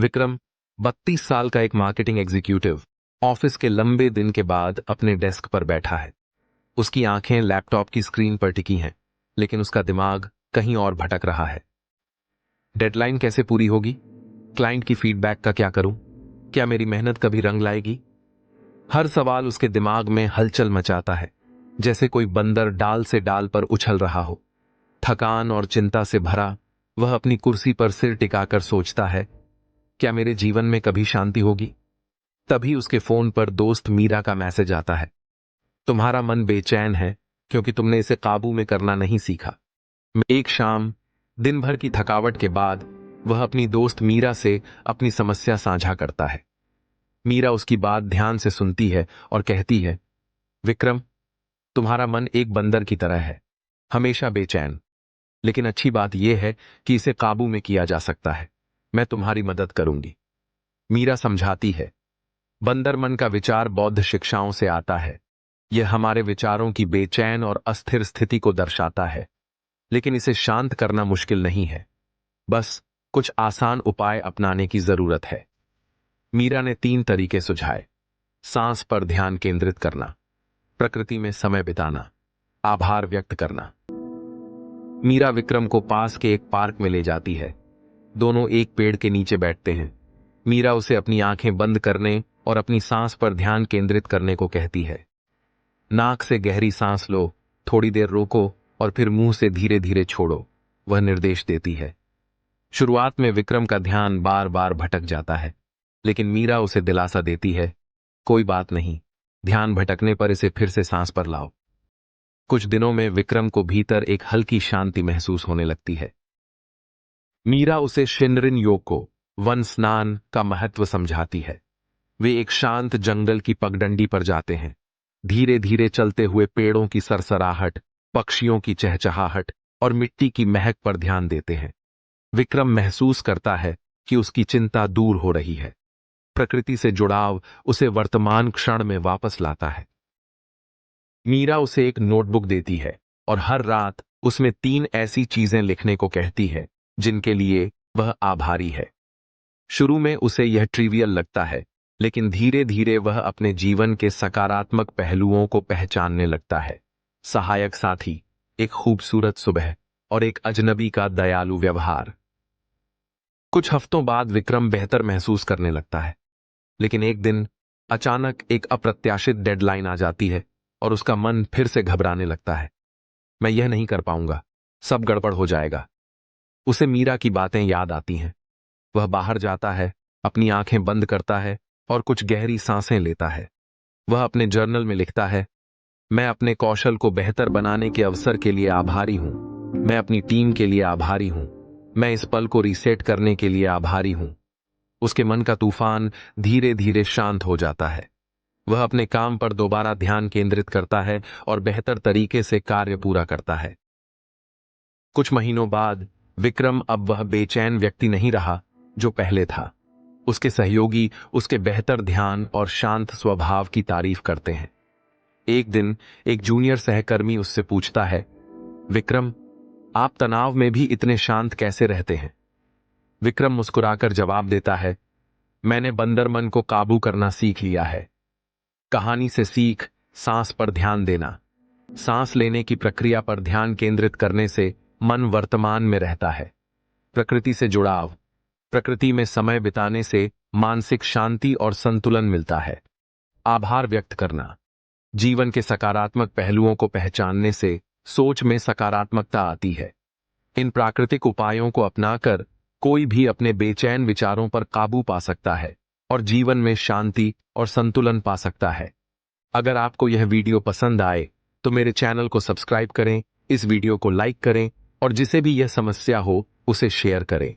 विक्रम 32 साल का एक मार्केटिंग एग्जीक्यूटिव ऑफिस के लंबे दिन के बाद अपने डेस्क पर बैठा है। उसकी आंखें लैपटॉप की स्क्रीन पर टिकी हैं, लेकिन उसका दिमाग कहीं और भटक रहा है। डेडलाइन कैसे पूरी होगी? क्लाइंट की फीडबैक का क्या करूं? क्या मेरी मेहनत कभी रंग लाएगी? हर सवाल उसके दिमाग में हलचल मचाता है, जैसे कोई बंदर डाल से डाल पर उछल रहा हो। थकान और चिंता से भरा वह अपनी कुर्सी पर सिर टिकाकर सोचता है, क्या मेरे जीवन में कभी शांति होगी? तभी उसके फोन पर दोस्त मीरा का मैसेज आता है। तुम्हारा मन बेचैन है क्योंकि तुमने इसे काबू में करना नहीं सीखा। एक शाम, दिन भर की थकावट के बाद वह अपनी दोस्त मीरा से अपनी समस्या साझा करता है। मीरा उसकी बात ध्यान से सुनती है और कहती है, विक्रम, तुम्हारा मन एक बंदर की तरह है, हमेशा बेचैन। लेकिन अच्छी बात यह है कि इसे काबू में किया जा सकता है। मैं तुम्हारी मदद करूंगी। मीरा समझाती है, बंदर मन का विचार बौद्ध शिक्षाओं से आता है। यह हमारे विचारों की बेचैन और अस्थिर स्थिति को दर्शाता है, लेकिन इसे शांत करना मुश्किल नहीं है। बस कुछ आसान उपाय अपनाने की जरूरत है। मीरा ने 3 तरीके सुझाए: सांस पर ध्यान केंद्रित करना, प्रकृति में समय बिताना, आभार व्यक्त करना। मीरा विक्रम को पास के एक पार्क में ले जाती है। दोनों एक पेड़ के नीचे बैठते हैं। मीरा उसे अपनी आंखें बंद करने और अपनी सांस पर ध्यान केंद्रित करने को कहती है। नाक से गहरी सांस लो, थोड़ी देर रोको और फिर मुंह से धीरे धीरे छोड़ो, वह निर्देश देती है। शुरुआत में विक्रम का ध्यान बार बार भटक जाता है, लेकिन मीरा उसे दिलासा देती है, कोई बात नहीं, ध्यान भटकने पर इसे फिर से सांस पर लाओ। कुछ दिनों में विक्रम को भीतर एक हल्की शांति महसूस होने लगती है। मीरा उसे शिनरिन योग को, वन स्नान का महत्व समझाती है। वे एक शांत जंगल की पगडंडी पर जाते हैं। धीरे धीरे चलते हुए पेड़ों की सरसराहट, पक्षियों की चहचहाहट और मिट्टी की महक पर ध्यान देते हैं। विक्रम महसूस करता है कि उसकी चिंता दूर हो रही है। प्रकृति से जुड़ाव उसे वर्तमान क्षण में वापस लाता है। मीरा उसे एक नोटबुक देती है और हर रात उसमें 3 ऐसी चीजें लिखने को कहती है जिनके लिए वह आभारी है। शुरू में उसे यह ट्रिवियल लगता है, लेकिन धीरे धीरे वह अपने जीवन के सकारात्मक पहलुओं को पहचानने लगता है। सहायक साथी, एक खूबसूरत सुबह और एक अजनबी का दयालु व्यवहार। कुछ हफ्तों बाद विक्रम बेहतर महसूस करने लगता है, लेकिन एक दिन अचानक एक अप्रत्याशित डेडलाइन आ जाती है और उसका मन फिर से घबराने लगता है। मैं यह नहीं कर पाऊंगा, सब गड़बड़ हो जाएगा। उसे मीरा की बातें याद आती हैं। वह बाहर जाता है, अपनी आंखें बंद करता है और कुछ गहरी सांसें लेता है। वह अपने जर्नल में लिखता है, मैं अपने कौशल को बेहतर बनाने के अवसर के लिए आभारी हूं। मैं अपनी टीम के लिए आभारी हूं। मैं इस पल को रीसेट करने के लिए आभारी हूं। उसके मन का तूफान धीरे धीरे शांत हो जाता है। वह अपने काम पर दोबारा ध्यान केंद्रित करता है और बेहतर तरीके से कार्य पूरा करता है। कुछ महीनों बाद विक्रम अब वह बेचैन व्यक्ति नहीं रहा जो पहले था। उसके सहयोगी उसके बेहतर ध्यान और शांत स्वभाव की तारीफ करते हैं। एक दिन एक जूनियर सहकर्मी उससे पूछता है, विक्रम, आप तनाव में भी इतने शांत कैसे रहते हैं? विक्रम मुस्कुराकर जवाब देता है, मैंने बंदर मन को काबू करना सीख लिया है। कहानी से सीख, सांस पर ध्यान देना। सांस लेने की प्रक्रिया पर ध्यान केंद्रित करने से मन वर्तमान में रहता है। प्रकृति से जुड़ाव, प्रकृति में समय बिताने से मानसिक शांति और संतुलन मिलता है। आभार व्यक्त करना, जीवन के सकारात्मक पहलुओं को पहचानने से सोच में सकारात्मकता आती है। इन प्राकृतिक उपायों को अपनाकर कोई भी अपने बेचैन विचारों पर काबू पा सकता है और जीवन में शांति और संतुलन पा सकता है। अगर आपको यह वीडियो पसंद आए तो मेरे चैनल को सब्सक्राइब करें, इस वीडियो को लाइक करें और जिसे भी यह समस्या हो उसे शेयर करें।